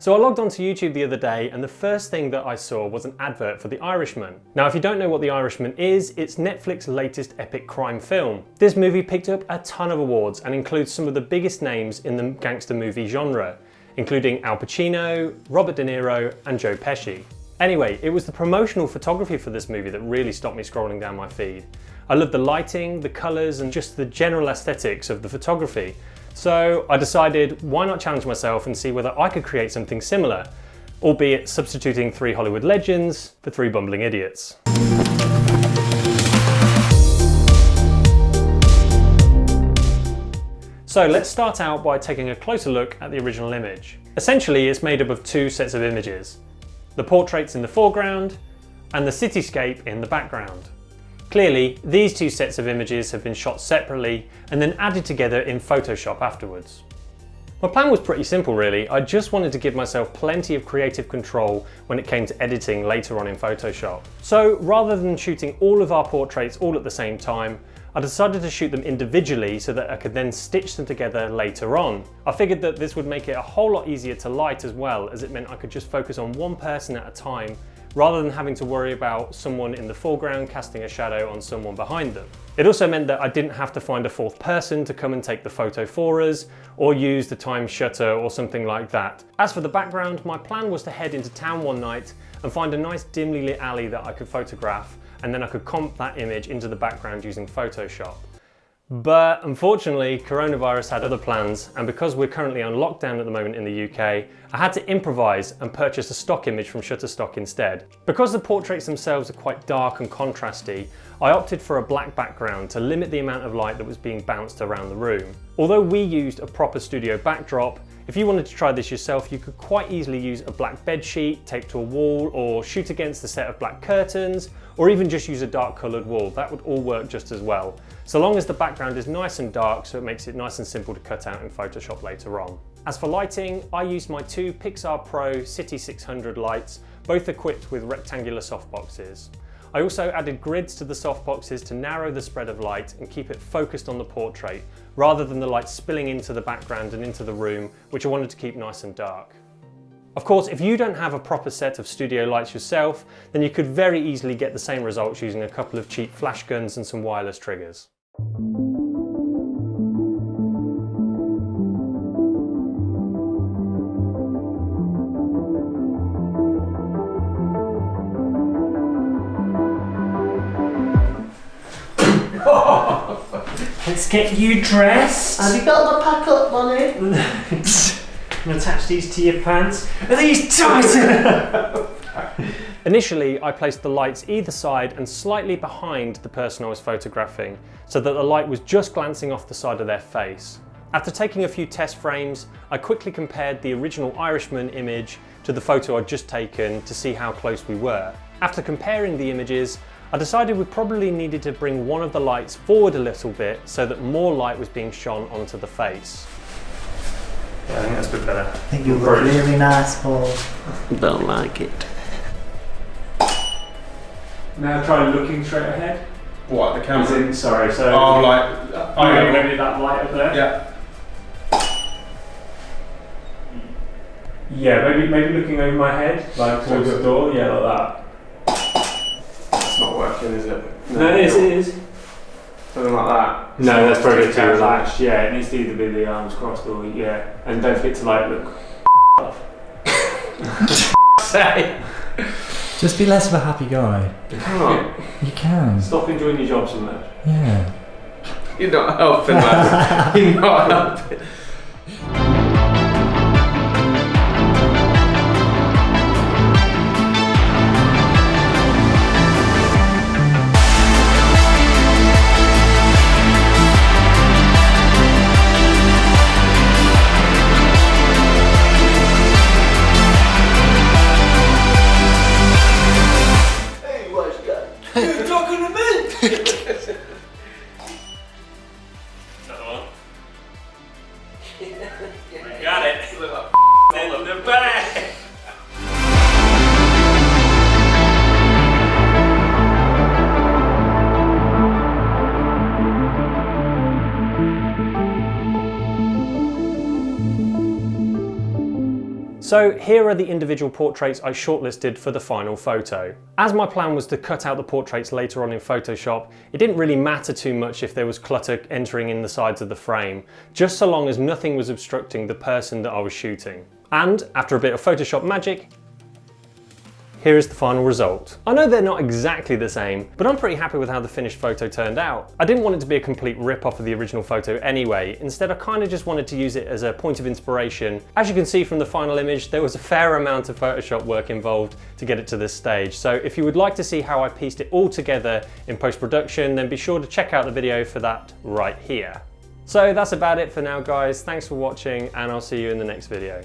So I logged onto YouTube the other day and the first thing that I saw was an advert for The Irishman. Now if you don't know what The Irishman is, it's Netflix's latest epic crime film. This movie picked up a ton of awards and includes some of the biggest names in the gangster movie genre, including Al Pacino, Robert De Niro and Joe Pesci. Anyway, it was the promotional photography for this movie that really stopped me scrolling down my feed. I loved the lighting, the colours and just the general aesthetics of the photography. So I decided, why not challenge myself and see whether I could create something similar, albeit substituting 3 Hollywood legends for 3 bumbling idiots. So let's start out by taking a closer look at the original image. Essentially, it's made up of 2 sets of images, the portraits in the foreground and the cityscape in the background. Clearly, these 2 sets of images have been shot separately and then added together in Photoshop afterwards. My plan was pretty simple really, I just wanted to give myself plenty of creative control when it came to editing later on in Photoshop. So rather than shooting all of our portraits all at the same time, I decided to shoot them individually so that I could then stitch them together later on. I figured that this would make it a whole lot easier to light as well, as it meant I could just focus on one person at a time rather than having to worry about someone in the foreground casting a shadow on someone behind them. It also meant that I didn't have to find a 4th person to come and take the photo for us, or use the time shutter or something like that. As for the background, my plan was to head into town one night and find a nice dimly lit alley that I could photograph, and then I could comp that image into the background using Photoshop. But unfortunately, coronavirus had other plans, and because we're currently on lockdown at the moment in the UK, I had to improvise and purchase a stock image from Shutterstock instead. Because the portraits themselves are quite dark and contrasty, I opted for a black background to limit the amount of light that was being bounced around the room. Although we used a proper studio backdrop, if you wanted to try this yourself, you could quite easily use a black bed sheet taped to a wall, or shoot against a set of black curtains, or even just use a dark coloured wall. That would all work just as well, so long as the background is nice and dark, so it makes it nice and simple to cut out in Photoshop later on. As for lighting, I used my 2 Pixar Pro City 600 lights, both equipped with rectangular softboxes. I also added grids to the softboxes to narrow the spread of light and keep it focused on the portrait, rather than the light spilling into the background and into the room, which I wanted to keep nice and dark. Of course, if you don't have a proper set of studio lights yourself, then you could very easily get the same results using a couple of cheap flash guns and some wireless triggers. Let's get you dressed. Have you got the pack up money? And attach these to your pants. Are these tight? Initially, I placed the lights either side and slightly behind the person I was photographing, so that the light was just glancing off the side of their face. After taking a few test frames, I quickly compared the original Irishman image to the photo I'd just taken to see how close we were. After comparing the images, I decided we probably needed to bring one of the lights forward a little bit so that more light was being shone onto the face. Yeah, I think that's a bit better. I think you look really nice, Paul. Don't like it. Now try looking straight ahead. What, the camera? Sorry, so... Oh, like... Oh, maybe that light up there? Yeah. Yeah, maybe looking over my head, like towards the door, yeah, like that. It's not working, is it? No, it is. Something like that. No, that's probably too relaxed. Yeah, it needs to either be the arms crossed or, yeah. And don't forget to like look Say. Just be less of a happy guy. You can't. You can. Stop enjoying your job so much. Yeah. You're not helping, man. You're not helping. You're talking to me! So here are the individual portraits I shortlisted for the final photo. As my plan was to cut out the portraits later on in Photoshop, it didn't really matter too much if there was clutter entering in the sides of the frame, just so long as nothing was obstructing the person that I was shooting. And after a bit of Photoshop magic, here is the final result. I know they're not exactly the same, but I'm pretty happy with how the finished photo turned out. I didn't want it to be a complete rip-off of the original photo anyway. Instead, I kind of just wanted to use it as a point of inspiration. As you can see from the final image, there was a fair amount of Photoshop work involved to get it to this stage. So if you would like to see how I pieced it all together in post-production, then be sure to check out the video for that right here. So that's about it for now, guys. Thanks for watching, and I'll see you in the next video.